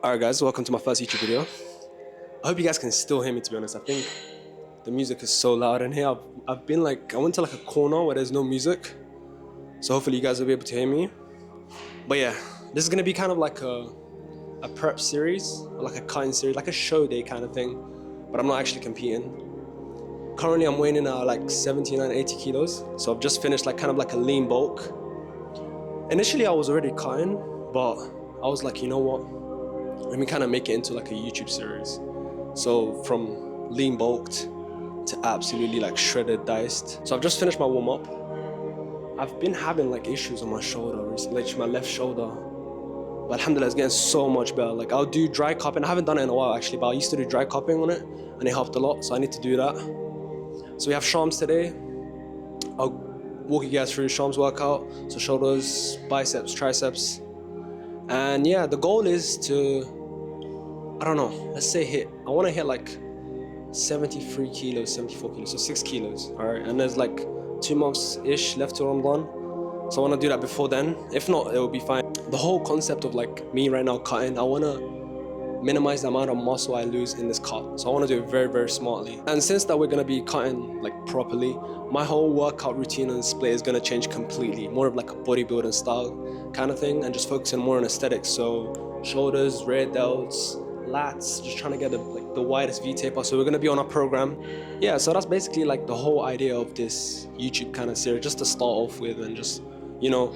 Alright guys, welcome to my first YouTube video. I hope you guys can still hear me, to be honest. I think the music is so loud in here. I went to like a corner where there's no music. So hopefully you guys will be able to hear me. But yeah, this is gonna be kind of like a prep series, or like a cutting series, like a show day kind of thing. But I'm not actually competing. Currently I'm weighing in like 79, 80 kilos. So I've just finished like kind of like a lean bulk. Initially I was already cutting, but I was like, you know what? Let me kind of make it into like a YouTube series. So from lean bulked to absolutely like shredded diced. So I've just finished my warm up. I've been having like issues on my shoulder recently, like my left shoulder. But alhamdulillah, it's getting so much better. Like I'll do dry cupping. I haven't done it in a while actually, but I used to do dry cupping on it and it helped a lot. So I need to do that. So we have shams today. I'll walk you guys through shams workout. So shoulders, biceps, triceps. And yeah, the goal is to, I don't know, let's say I want to hit like 73 kilos, 74 kilos, so 6 kilos, all right? And there's like 2 months-ish left to Ramadan. So I want to do that before then. If not, it will be fine. The whole concept of like me right now cutting, I want to minimize the amount of muscle I lose in this cut. So I want to do it very, very smartly. And since that we're going to be cutting like properly, my whole workout routine and split is going to change completely. More of like a bodybuilding style kind of thing, and just focusing more on aesthetics. So shoulders, rear delts, lats, just trying to get the widest V taper. So we're going to be on our program. Yeah, so that's basically like the whole idea of this YouTube kind of series, just to start off with and just, you know,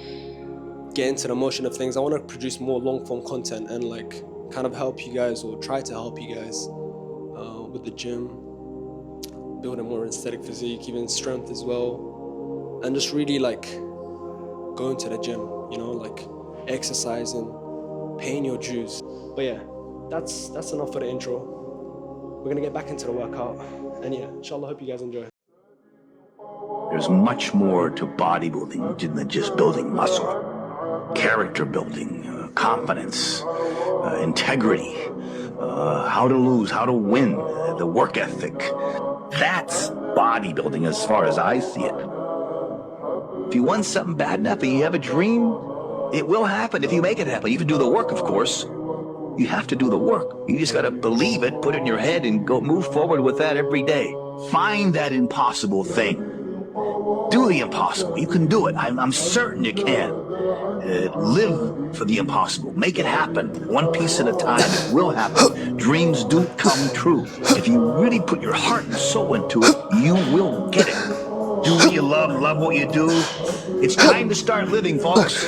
get into the motion of things. I want to produce more long form content and like kind of help you guys, or try to help you guys with the gym, building more aesthetic physique, even strength as well, and just really like going to the gym, you know, like exercising, paying your dues. But yeah, that's enough for the intro. We're gonna get back into the workout, and yeah, inshallah, hope you guys enjoy. There's much more to bodybuilding than just building muscle. Character building, confidence, integrity, how to lose, how to win, the work ethic. That's bodybuilding as far as I see it. If you want something bad enough and you have a dream, it will happen if you make it happen. You can do the work, of course. You have to do the work. You just got to believe it, put it in your head, and go move forward with that every day. Find that impossible thing. Do the impossible. You can do it. I'm certain you can. Live for the impossible. Make it happen. One piece at a time. It will happen. Dreams do come true. If you really put your heart and soul into it, you will get it. Do what you love what you do. It's time to start living, folks.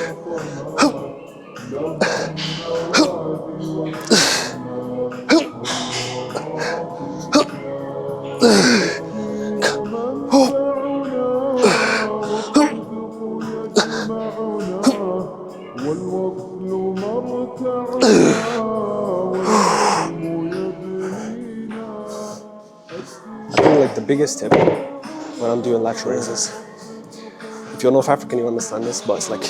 I think like the biggest tip when I'm doing lateral raises, if you're North African you understand this, but it's like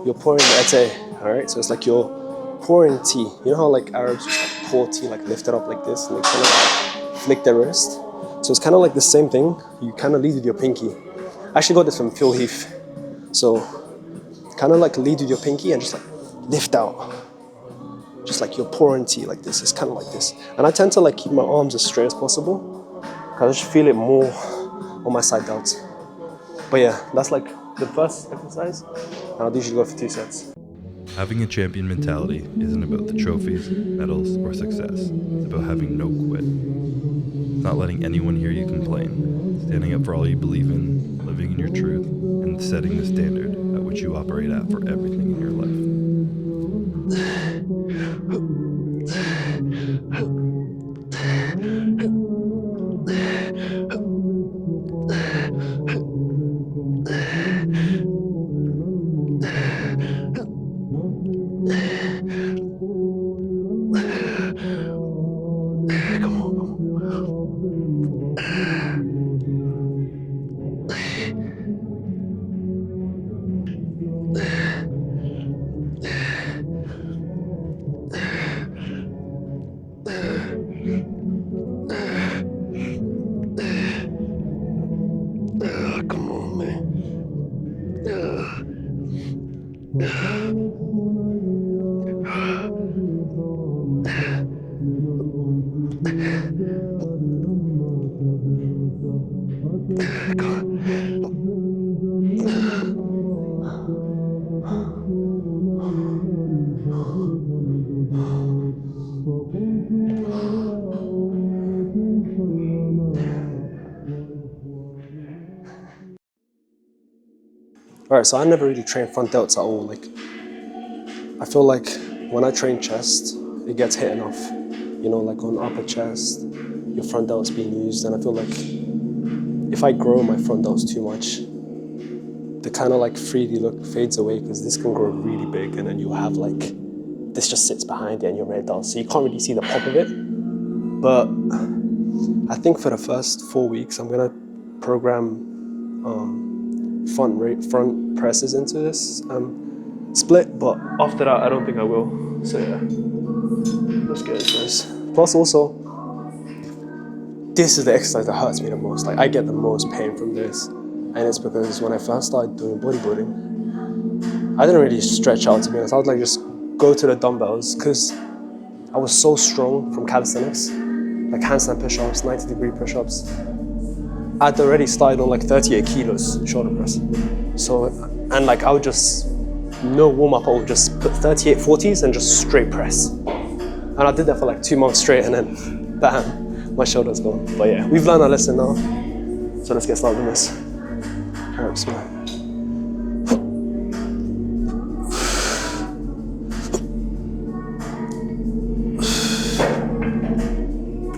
you're pouring the ete, alright? So it's like you're pouring tea. You know how like Arabs just like pour tea, like lift it up like this and they kind of like flick their wrist? So it's kind of like the same thing. You kind of lead with your pinky. I actually got this from Phil Heath. So kind of like lead with your pinky and just like lift out. Just like you're pouring tea like this. It's kind of like this. And I tend to like keep my arms as straight as possible because I just feel it more on my side delts. But yeah, that's like the first exercise. And I'll usually go for 2 sets. Having a champion mentality isn't about the trophies, medals, or success. It's about having no quit. Not letting anyone hear you complain. Standing up for all you believe in, living in your truth, and setting the standard at which you operate at for everything in your life. Alright, so I never really trained front delts at all. Like, I feel like when I train chest, it gets hit enough. You know, like on upper chest, your front delt's being used, and I feel like if I grow my front delts too much, the kind of like 3D look fades away, because this can grow really big, and then you have like, this just sits behind it and your red delt, so you can't really see the pop of it. But I think for the first 4 weeks, I'm gonna program front presses into this split, but after that, I don't think I will. So yeah, let's get into this. Plus also, this is the exercise that hurts me the most. Like, I get the most pain from this, and it's because when I first started doing bodybuilding, I didn't really stretch out, to be honest. I would like just go to the dumbbells, because I was so strong from calisthenics, like handstand push-ups, 90-degree push-ups. I'd already started on like 38 kilos shoulder press. So, and like I would just, no warm-up, I would just put 38 40s and just straight press. And I did that for like 2 months straight, and then bam, my shoulder's gone. But yeah, we've learned our lesson now. So let's get started with this. Perhaps, man.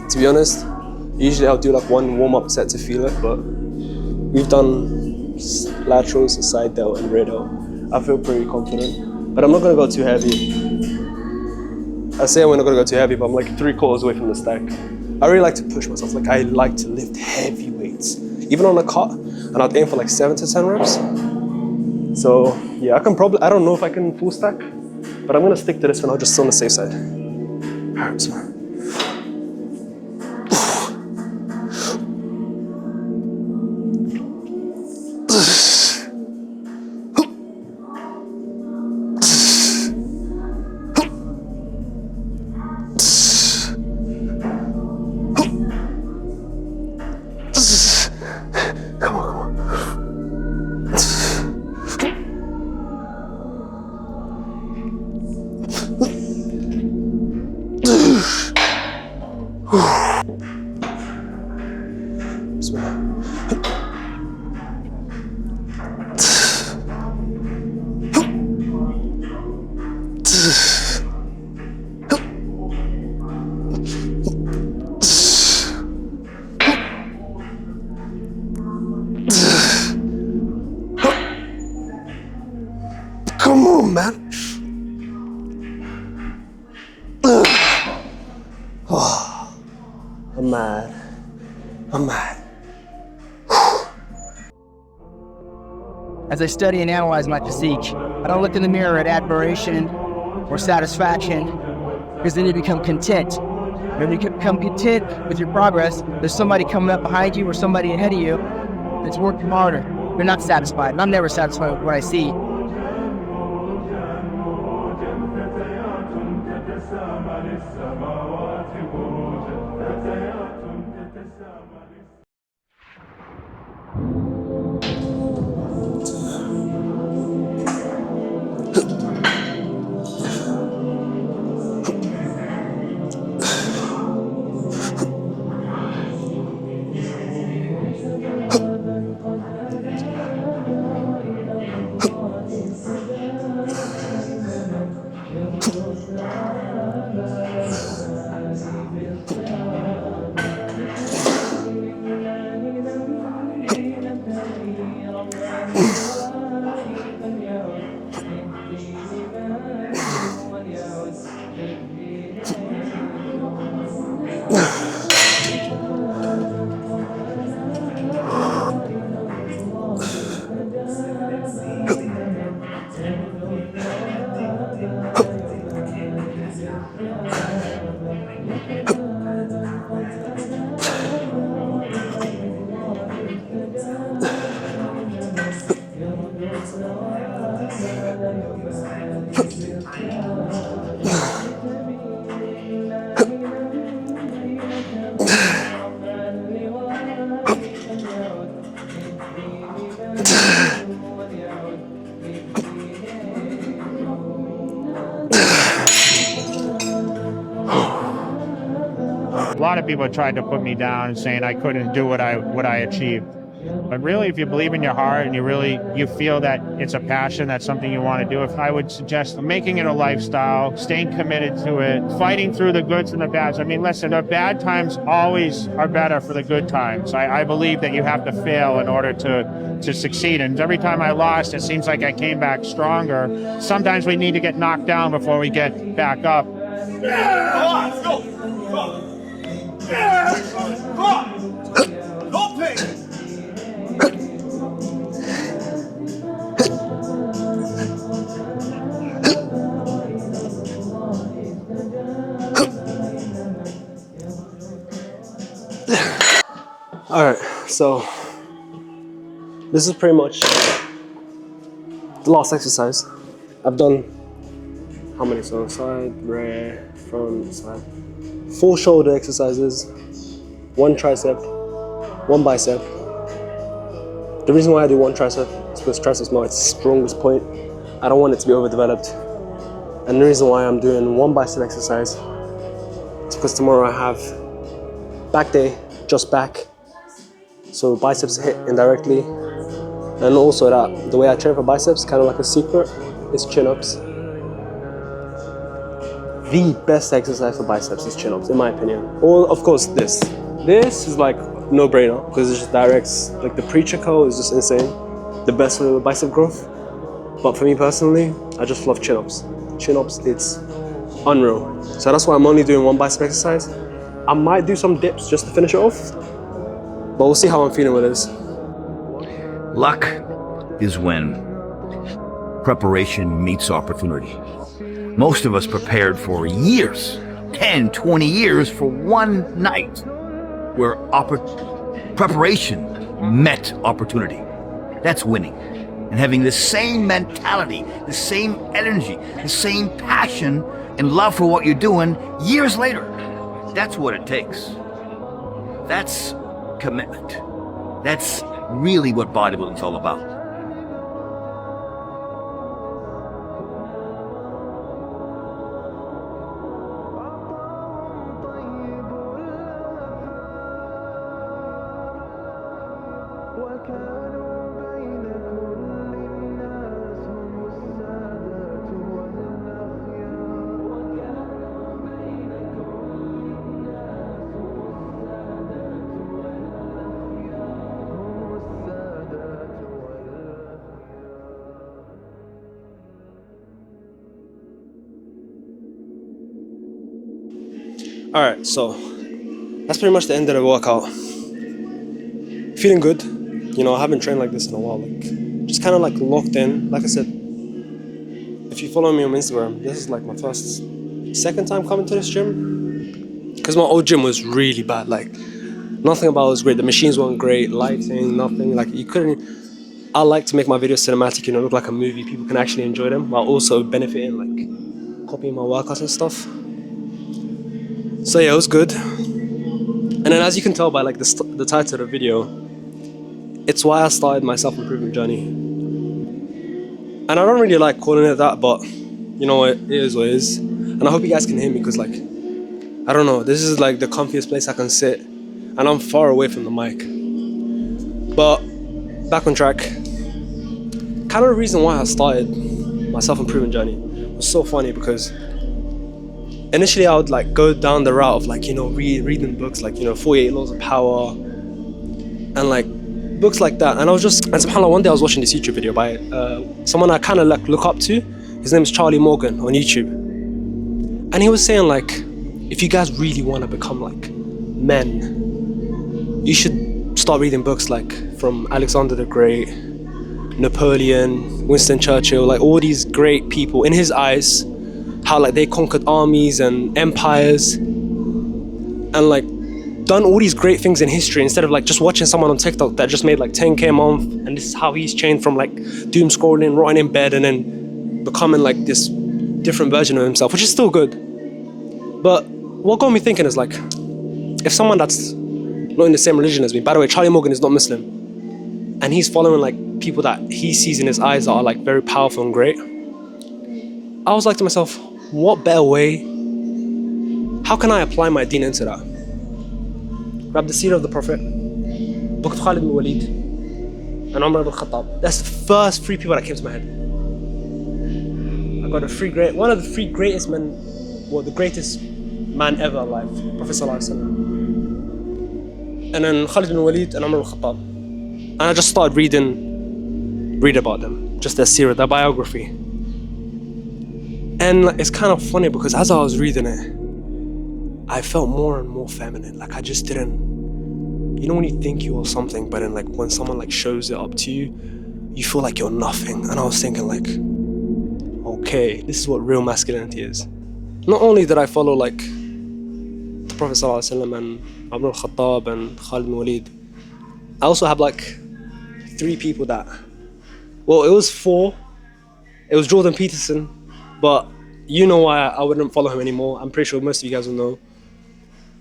To be honest, usually I'll do like one warm-up set to feel it, but we've done laterals, side delt, and rear delt. I feel pretty confident, but I'm not gonna go too heavy. I say I'm not gonna go too heavy, but I'm like 3/4 away from the stack. I really like to push myself. Like, I like to lift heavy weights, even on a cut, and I'd aim for like 7 to 10 reps. So yeah, I don't know if I can full stack, but I'm gonna stick to this for now, just on the safe side. Perhaps, man. Come on, man. Oh, I'm mad. I'm mad. As I study and analyze my physique, I don't look in the mirror at admiration or satisfaction, because then you become content. When you become content with your progress, there's somebody coming up behind you or somebody ahead of you that's working harder. You're not satisfied, and I'm never satisfied with what I see. A lot of people tried to put me down, saying I couldn't do what I achieved. But really, if you believe in your heart and you feel that it's a passion, that's something you want to do, I would suggest making it a lifestyle, staying committed to it, fighting through the goods and the bads. I mean, listen, the bad times always are better for the good times. I believe that you have to fail in order to succeed. And every time I lost, it seems like I came back stronger. Sometimes we need to get knocked down before we get back up. Alright, so this is pretty much the last exercise. I've done how many? So side, rear, front, side. 4 shoulder exercises, 1 tricep, 1 bicep. The reason why I do 1 tricep is because tricep's my strongest point. I don't want it to be overdeveloped. And the reason why I'm doing 1 bicep exercise is because tomorrow I have back day, just back. So biceps hit indirectly. And also that the way I train for biceps, kind of like a secret, is chin-ups. The best exercise for biceps is chin-ups, in my opinion. Or of course this. This is like no-brainer because it just directs, like the preacher curl is just insane. The best for bicep growth. But for me personally, I just love chin-ups. Chin-ups, it's unreal. So that's why I'm only doing 1 bicep exercise. I might do some dips just to finish it off. But we'll see how I'm feeling with this. Luck is when preparation meets opportunity. Most of us prepared for years, 10, 20 years for one night where preparation met opportunity. That's winning. And having the same mentality, the same energy, the same passion and love for what you're doing years later. That's what it takes. That's commitment. That's really what bodybuilding's all about. Alright, so that's pretty much the end of the workout. Feeling good. You know, I haven't trained like this in a while. Like, just kind of like locked in. Like I said, if you follow me on Instagram, this is like my second time coming to this gym. Because my old gym was really bad. Like, nothing about it was great. The machines weren't great, lighting, nothing. Like, you couldn't. I like to make my videos cinematic, you know, look like a movie. People can actually enjoy them while also benefiting, like, copying my workouts and stuff. So yeah, it was good. And then as you can tell by like the title of the video, it's why I started my self-improvement journey. And I don't really like calling it that, but you know what, it is what it is. And I hope you guys can hear me because like, I don't know, this is like the comfiest place I can sit and I'm far away from the mic. But back on track, kind of the reason why I started my self-improvement journey was so funny because initially I would like go down the route of like, you know, reading books like, you know, 48 Laws of Power and like books like that. And subhanAllah, one day I was watching this YouTube video by someone I kind of like look up to. His name is Charlie Morgan on YouTube. And he was saying like, if you guys really want to become like men, you should start reading books like from Alexander the Great, Napoleon, Winston Churchill, like all these great people in his eyes, how like they conquered armies and empires and like done all these great things in history instead of like just watching someone on TikTok that just made like 10k a month and this is how he's changed from like doom scrolling, rotting in bed and then becoming like this different version of himself, which is still good. But what got me thinking is like, if someone that's not in the same religion as me, by the way, Charlie Morgan is not Muslim, and he's following like people that he sees in his eyes that are like very powerful and great, I was like to myself, what better way? How can I apply my deen into that? Grab the seerah of the Prophet, Book of Khalid bin Walid, and Umar ibn Khattab. That's the first three people that came to my head. I got one of the three greatest men, well, the greatest man ever alive, Prophet Sallallahu Alaihi Wasallam. And then Khalid bin Walid and Umar ibn Khattab. And I just started read about them, just their seerah, their biography. And it's kind of funny because as I was reading it, I felt more and more feminine. Like I just didn't, you know when you think you are something, but then like when someone like shows it up to you, you feel like you're nothing. And I was thinking like, okay, this is what real masculinity is. Not only did I follow like the Prophet ﷺ and Umar ibn Khattab and Khalid bin Walid, I also have like three people that, well, it was four. It was Jordan Peterson, but you know why I wouldn't follow him anymore. I'm pretty sure most of you guys will know.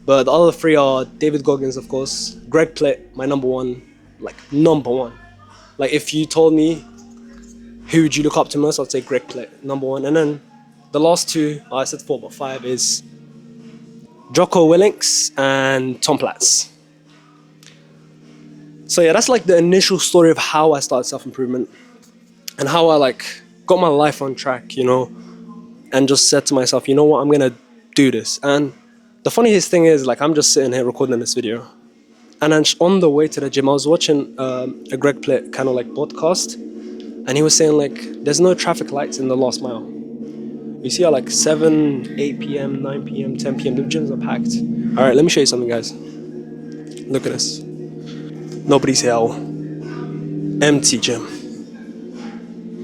But the other three are David Goggins, of course, Greg Plitt, my number one. Like if you told me who would you look up to most, I'd say Greg Plitt, number one. And then the last two, I said four, but five is Jocko Willink and Tom Platz. So yeah, that's like the initial story of how I started self-improvement and how I like got my life on track, you know, and just said to myself, you know what, I'm gonna do this. And the funniest thing is, like, I'm just sitting here recording this video, and then on the way to the gym, I was watching a Greg Plitt kind of like podcast, and he was saying like, there's no traffic lights in the last mile. You see how like 7, 8 p.m., 9 p.m., 10 p.m., the gyms are packed. All right, let me show you something, guys. Look at this. Nobody's here. Empty gym.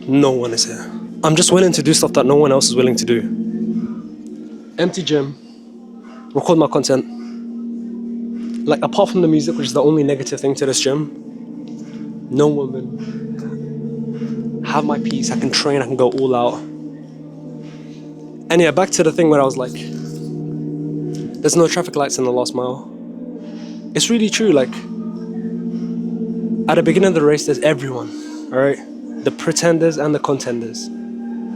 No one is here. I'm just willing to do stuff that no one else is willing to do. Empty gym. Record my content. Like, apart from the music, which is the only negative thing to this gym, no woman. Have my peace. I can train. I can go all out. And yeah, back to the thing where I was like, there's no traffic lights in the last mile. It's really true. Like, at the beginning of the race, there's everyone. All right, the pretenders and the contenders.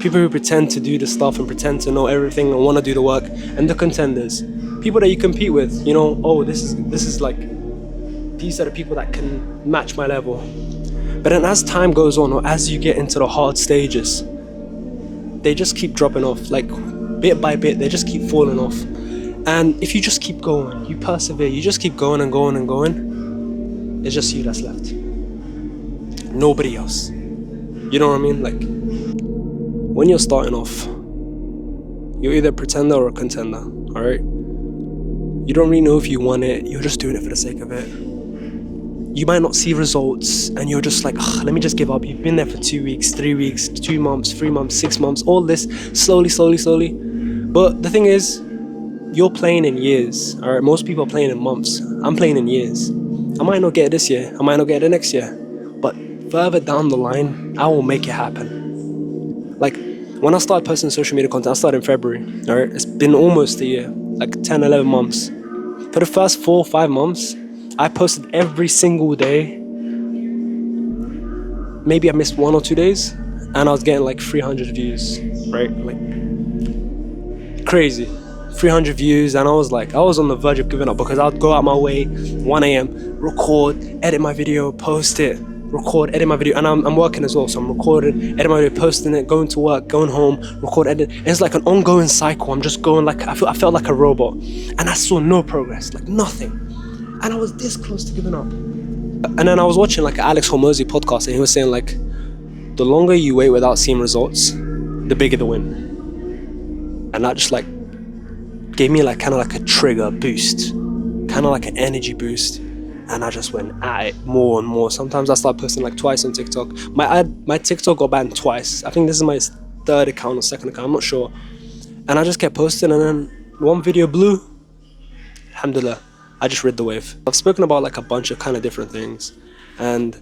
People who pretend to do the stuff and pretend to know everything and want to do the work, and the contenders. People that you compete with, you know, oh, this is like, these are the people that can match my level. But then as time goes on, or as you get into the hard stages, they just keep dropping off. Like, bit by bit, they just keep falling off. And if you just keep going, you persevere, you just keep going and going and going, it's just you that's left. Nobody else. You know what I mean? Like, when you're starting off, you're either a pretender or a contender, all right? You don't really know if you want it, you're just doing it for the sake of it. You might not see results, and you're just like, let me just give up. You've been there for 2 weeks, 3 weeks, 2 months, 3 months, 6 months, all this, slowly. But the thing is, you're playing in years, all right? Most people are playing in months. I'm playing in years. I might not get it this year, I might not get it the next year, but further down the line, I will make it happen. Like, when I started posting social media content, I started in February, all right? It's been almost a year, like 10, 11 months. For the first 4 or 5 months, I posted every single day. Maybe I missed 1 or 2 days, and I was getting like 300 views, right? Like, crazy. 300 views, and I was on the verge of giving up, because I'd go out my way, 1 a.m., record, edit my video, post it, record, edit my video, and I'm working as well, so I'm recording, edit my video, posting it, going to work, going home, record, edit, and it's like an ongoing cycle. I'm just going like, I felt like a robot, and I saw no progress, like nothing, and I was this close to giving up. And then I was watching like an Alex Hormozy podcast, and he was saying like, the longer you wait without seeing results, the bigger the win. And that just like gave me like kind of like a trigger boost, kind of like an energy boost, and I just went at it more and more. Sometimes I start posting like twice on TikTok. My TikTok got banned twice. I think this is my 3rd account or 2nd account, I'm not sure. And I just kept posting, and then one video blew. Alhamdulillah, I just rid the wave. I've spoken about like a bunch of kind of different things, and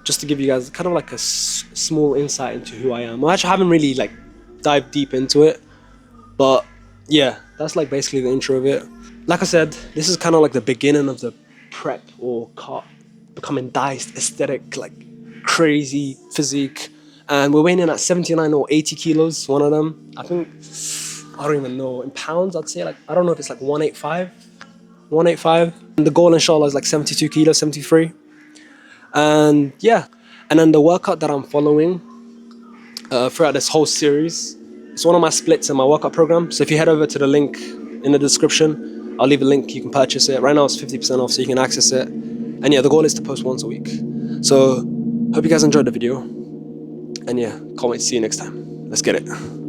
just to give you guys kind of like a small insight into who I am. I actually haven't really like dived deep into it, but yeah, that's like basically the intro of it. Like I said, this is kind of like the beginning of the prep or becoming diced, aesthetic, like crazy physique. And we're weighing in at 79 or 80 kilos, one of them. I think, I don't even know, in pounds, I'd say like, I don't know if it's like 185. And the goal, inshallah, is like 72 kilos, 73. And yeah, And then the workout that I'm following throughout this whole series, it's one of my splits in my workout program. So if you head over to the link in the description, I'll leave a link, you can purchase it. Right now it's 50% off, so you can access it. And yeah, the goal is to post once a week. So hope you guys enjoyed the video. And yeah, can't wait to see you next time. Let's get it.